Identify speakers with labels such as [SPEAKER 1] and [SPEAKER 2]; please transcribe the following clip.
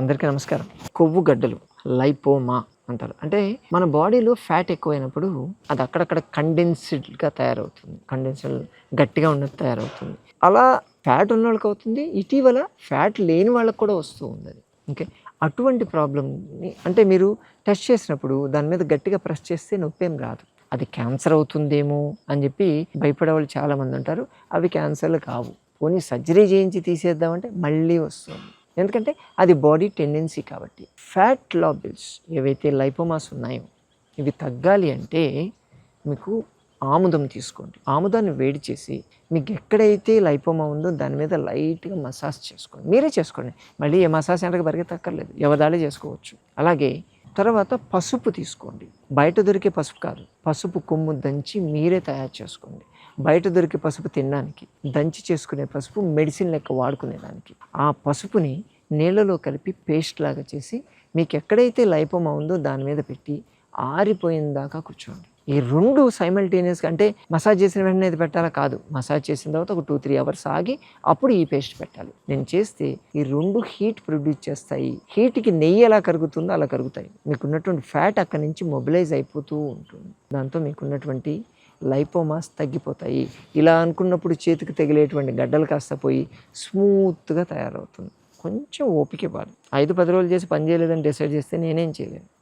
[SPEAKER 1] అందరికీ నమస్కారం. కొవ్వు గడ్డలు లైపోమా అంటారు. అంటే మన బాడీలో ఫ్యాట్ ఎక్కువైనప్పుడు అది అక్కడక్కడ కండెన్స్డ్‌గా తయారవుతుంది. గట్టిగా ఉన్నట్టు తయారవుతుంది. అలా ఫ్యాట్ ఉన్నోళ్ళకి అవుతుంది. ఇటీవల ఫ్యాట్ లేని వాళ్ళకి కూడా వస్తూ ఉందది. ఓకే. అటువంటి ప్రాబ్లమ్‌ని అంటే మీరు టెస్ట్ చేసినప్పుడు దాని మీద గట్టిగా ప్రెస్ చేస్తే నొప్పేం రాదు. అది క్యాన్సర్ అవుతుందేమో అని చెప్పి భయపడేవాళ్ళు చాలామంది ఉంటారు. అవి క్యాన్సర్‌లు కావు. పోనీ సర్జరీ చేయించి తీసేద్దామంటే మళ్ళీ వస్తుంది. ఎందుకంటే అది బాడీ టెండెన్సీ కాబట్టి. ఫ్యాట్ లాబిల్స్ ఏవైతే లైపోమాస్ ఉన్నాయో ఇవి తగ్గాలి అంటే మీకు ఆముదం తీసుకోండి. ఆముదాన్ని వేడి చేసి మీకు ఎక్కడైతే లైపోమా ఉందో దాని మీద లైట్‌గా మసాజ్ చేసుకోండి. మీరే చేసుకోండి. మళ్ళీ ఏ మసాజ్ సెంటర్‌కి పరిగెత్తక్కర్లేదు. ఎవరిదాళ్ళే చేసుకోవచ్చు. అలాగే తర్వాత పసుపు తీసుకోండి. బయట దొరికే పసుపు కాదు. పసుపు కొమ్ము దంచి మీరే తయారు చేసుకోండి. బయట దొరికే పసుపు తినడానికి, దంచి చేసుకునే పసుపు మెడిసిన్ లెక్క వాడుకునేదానికి. ఆ పసుపుని నీళ్ళలో కలిపి పేస్ట్ లాగా చేసి మీకు ఎక్కడైతే లైపోమా ఉందో దాని మీద పెట్టి ఆరిపోయిన దాకా కూర్చోండి. ఈ 2 సైమల్టేనియస్‌గా అంటే మసాజ్ చేసిన వెంటనే ఇది పెట్టాలా కాదు. మసాజ్ చేసిన తర్వాత ఒక 2, 3 అవర్స్ ఆగి అప్పుడు ఈ పేస్ట్ పెట్టాలి. నేను చేస్తే ఈ 2 హీట్ ప్రొడ్యూస్ చేస్తాయి. హీట్‌కి నెయ్యి ఎలా కరుగుతుందో అలా కరుగుతాయి. మీకున్నటువంటి ఫ్యాట్ అక్కడి నుంచి మొబిలైజ్ అయిపోతూ ఉంటుంది. దాంతో మీకున్నటువంటి లైపోమాస్ తగ్గిపోతాయి. ఇలా అనుకున్నప్పుడు చేతికి తగిలేటువంటి గడ్డలు కాస్త పోయి స్మూత్‌గా తయారవుతుంది. కొంచెం ఓపిక ఇవ్వాలి. 5, 10 రోజులు చేసి పని చేయలేదని డిసైడ్ చేస్తే నేనేం చేయలేను.